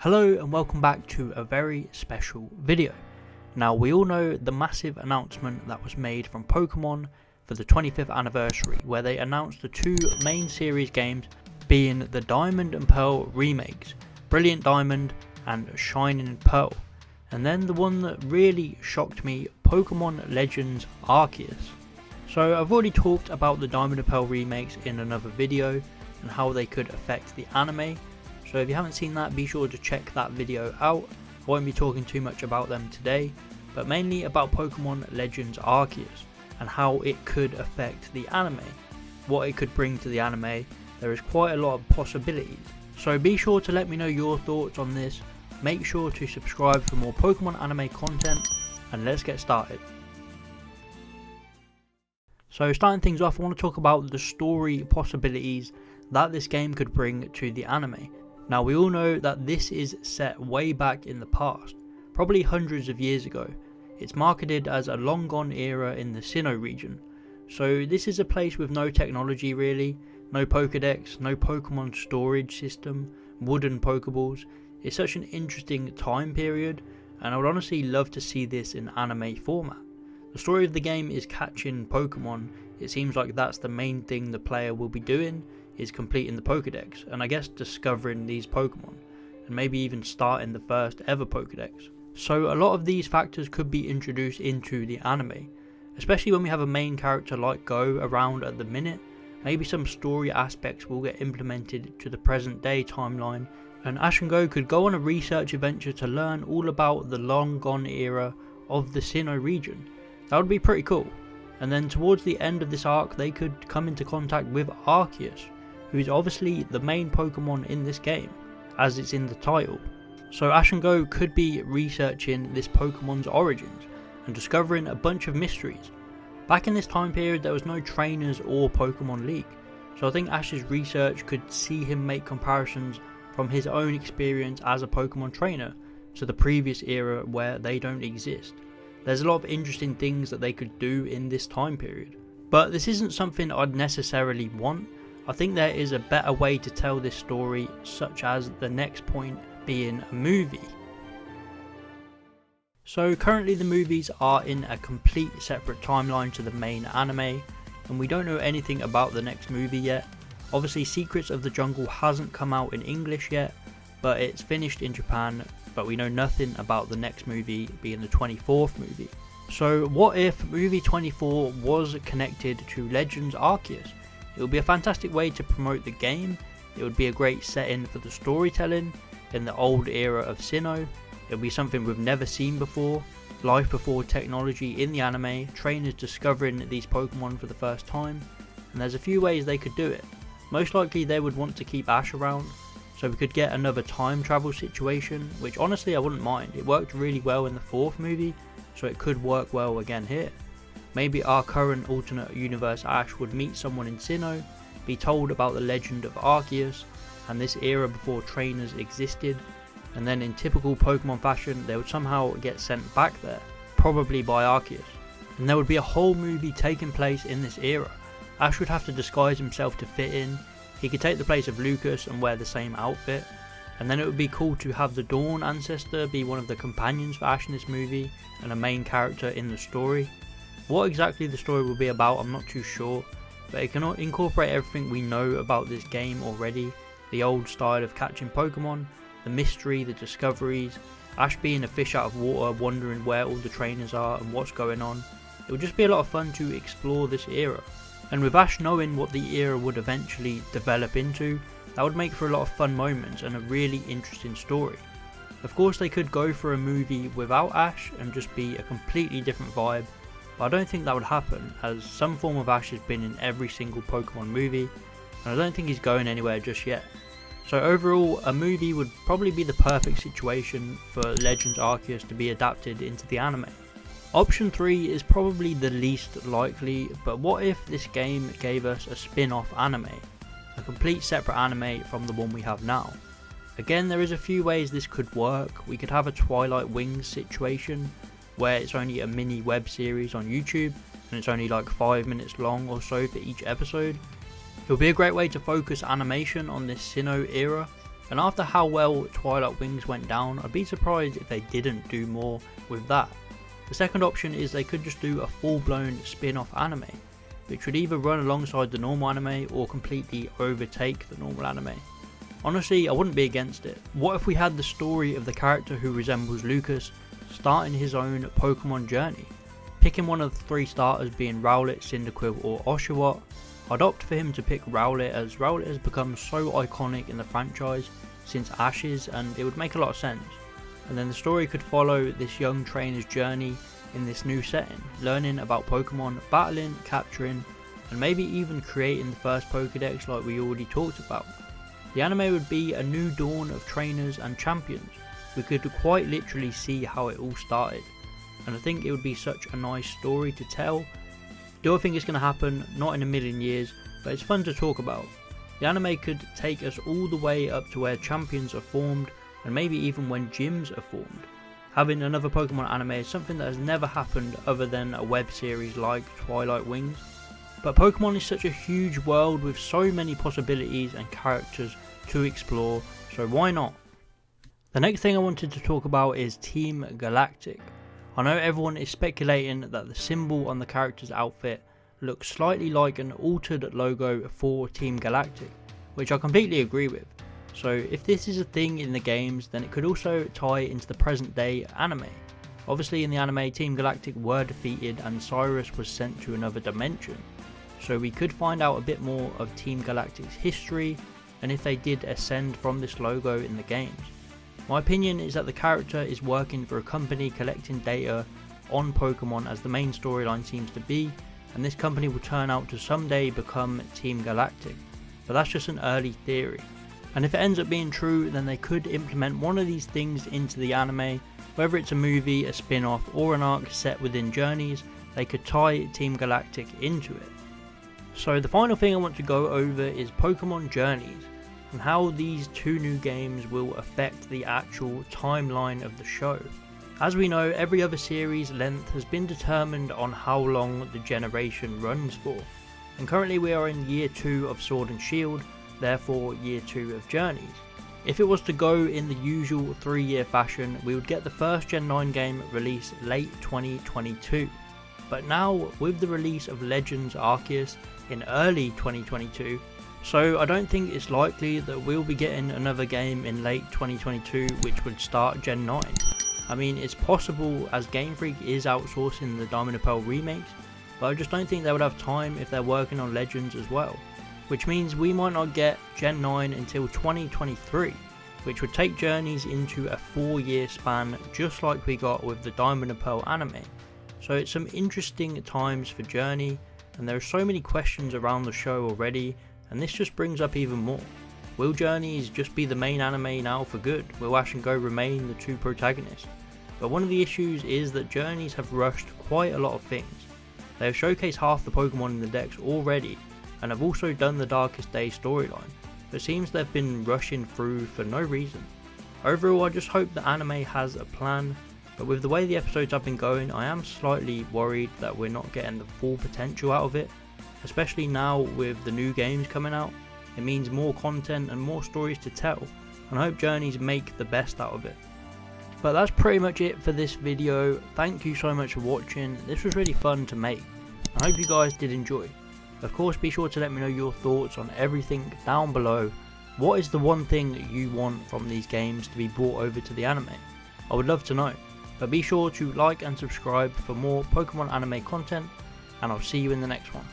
Hello and welcome back to a very special video. Now we all know the massive announcement that was made from Pokémon for the 25th anniversary, where they announced the two main series games being the Diamond and Pearl remakes, Brilliant Diamond and Shining Pearl, and then the one that really shocked me, Pokémon Legends Arceus. So I've already talked about the Diamond and Pearl remakes in another video and how they could affect the anime. So if you haven't seen that, be sure to check that video out. I won't be talking too much about them today, but mainly about Pokemon Legends Arceus and how it could affect the anime, what it could bring to the anime. There is quite a lot of possibilities. So be sure to let me know your thoughts on this. Make sure to subscribe for more Pokemon anime content, and let's get started. So starting things off, I want to talk about the story possibilities that this game could bring to the anime. Now we all know that this is set way back in the past, probably hundreds of years ago. It's marketed as a long gone era in the Sinnoh region. So this is a place with no technology really, no Pokédex, no Pokemon storage system, wooden Pokeballs. It's such an interesting time period, and I would honestly love to see this in anime format. The story of the game is catching Pokemon. It seems like that's the main thing the player will be doing, is completing the Pokédex, and I guess discovering these Pokemon, and maybe even starting the first ever Pokédex. So a lot of these factors could be introduced into the anime, especially when we have a main character like Go around at the minute. Maybe some story aspects will get implemented to the present day timeline, and Ash and Go could go on a research adventure to learn all about the long gone era of the Sinnoh region. That would be pretty cool. And then towards the end of this arc, they could come into contact with Arceus, who is obviously the main Pokemon in this game, as it's in the title. So Ash and Go could be researching this Pokemon's origins and discovering a bunch of mysteries. Back in this time period there was no trainers or Pokemon League, so I think Ash's research could see him make comparisons from his own experience as a Pokemon trainer to the previous era where they don't exist. There's a lot of interesting things that they could do in this time period. But this isn't something I'd necessarily want. I think there is a better way to tell this story, such as the next point being a movie. So currently the movies are in a complete separate timeline to the main anime, and we don't know anything about the next movie yet. Obviously Secrets of the Jungle hasn't come out in English yet, but it's finished in Japan, but we know nothing about the next movie being the 24th movie. So what if movie 24 was connected to Legends Arceus? It would be a fantastic way to promote the game. It would be a great setting for the storytelling in the old era of Sinnoh. It would be something we've never seen before. Life before technology in the anime, trainers discovering these Pokemon for the first time, and there's a few ways they could do it. Most likely they would want to keep Ash around, so we could get another time travel situation, which honestly I wouldn't mind. It worked really well in the 4th movie, so it could work well again here. Maybe our current alternate universe Ash would meet someone in Sinnoh, be told about the legend of Arceus and this era before trainers existed, and then in typical Pokemon fashion they would somehow get sent back there, probably by Arceus, and there would be a whole movie taking place in this era. Ash would have to disguise himself to fit in. He could take the place of Lucas and wear the same outfit, and then it would be cool to have the Dawn ancestor be one of the companions for Ash in this movie and a main character in the story. What exactly the story will be about I'm not too sure, but it can incorporate everything we know about this game already, the old style of catching Pokemon, the mystery, the discoveries, Ash being a fish out of water wondering where all the trainers are and what's going on. It would just be a lot of fun to explore this era, and with Ash knowing what the era would eventually develop into, that would make for a lot of fun moments and a really interesting story. Of course they could go for a movie without Ash and just be a completely different vibe, but I don't think that would happen, as some form of Ash has been in every single Pokemon movie, and I don't think he's going anywhere just yet. So overall, a movie would probably be the perfect situation for Legends Arceus to be adapted into the anime. Option 3 is probably the least likely, but what if this game gave us a spin-off anime? A complete separate anime from the one we have now. Again, there is a few ways this could work. We could have a Twilight Wings situation, where it's only a mini web series on YouTube, and it's only like 5 minutes long or so for each episode. It would be a great way to focus animation on this Sinnoh era, And after how well Twilight Wings went down, I'd be surprised if they didn't do more with that. The second option is they could just do a full-blown spin-off anime, which would either run alongside the normal anime or completely overtake the normal anime. Honestly, I wouldn't be against it. What if we had the story of the character who resembles Lucas starting his own Pokemon journey? Picking one of the 3 starters being Rowlet, Cyndaquil or Oshawott. I'd opt for him to pick Rowlet, as Rowlet has become so iconic in the franchise since Ashes, and it would make a lot of sense. And then the story could follow this young trainer's journey in this new setting, learning about Pokemon, battling, capturing, and maybe even creating the first Pokédex like we already talked about. The anime would be a new dawn of trainers and champions. We could quite literally see how it all started, and I think it would be such a nice story to tell. Do I think it's going to happen? Not in a million years, but it's fun to talk about. The anime could take us all the way up to where champions are formed, and maybe even when gyms are formed. Having another Pokemon anime is something that has never happened other than a web series like Twilight Wings. But Pokemon is such a huge world with so many possibilities and characters to explore, so why not? The next thing I wanted to talk about is Team Galactic. I know everyone is speculating that the symbol on the character's outfit looks slightly like an altered logo for Team Galactic, which I completely agree with. So if this is a thing in the games, then it could also tie into the present day anime. Obviously in the anime, Team Galactic were defeated and Cyrus was sent to another dimension. So we could find out a bit more of Team Galactic's history and if they did ascend from this logo in the games. My opinion is that the character is working for a company collecting data on Pokemon, as the main storyline seems to be, and this company will turn out to someday become Team Galactic, but that's just an early theory. And if it ends up being true, then they could implement one of these things into the anime, whether it's a movie, a spin-off or an arc set within Journeys. They could tie Team Galactic into it. So the final thing I want to go over is Pokemon Journeys, and how these 2 new games will affect the actual timeline of the show. As we know, every other series length has been determined on how long the generation runs for, and currently we are in year 2 of Sword and Shield, therefore year 2 of Journeys. If it was to go in the usual 3-year fashion, we would get the first Gen 9 game released late 2022. But now, with the release of Legends Arceus in early 2022, so I don't think it's likely that we'll be getting another game in late 2022 which would start Gen 9. I mean, it's possible, as Game Freak is outsourcing the Diamond and Pearl remakes, but I just don't think they would have time if they're working on Legends as well. Which means we might not get Gen 9 until 2023, which would take Journeys into a 4-year span, just like we got with the Diamond and Pearl anime. So it's some interesting times for Journey, and there are so many questions around the show already, and this just brings up even more. Will Journeys just be the main anime now for good? Will Ash and Go remain the 2 protagonists? But one of the issues is that Journeys have rushed quite a lot of things. They have showcased half the Pokemon in the decks already, and have also done the Darkest Day storyline, but it seems they've been rushing through for no reason. Overall, I just hope the anime has a plan, but with the way the episodes have been going, I am slightly worried that we're not getting the full potential out of it, especially now with the new games coming out. It means more content and more stories to tell, and I hope Journeys make the best out of it. But that's pretty much it for this video. Thank you so much for watching. This was really fun to make. I hope you guys did enjoy. Of course, be sure to let me know your thoughts on everything down below. What is the one thing that you want from these games to be brought over to the anime? I would love to know. But be sure to like and subscribe for more Pokemon anime content, and I'll see you in the next one.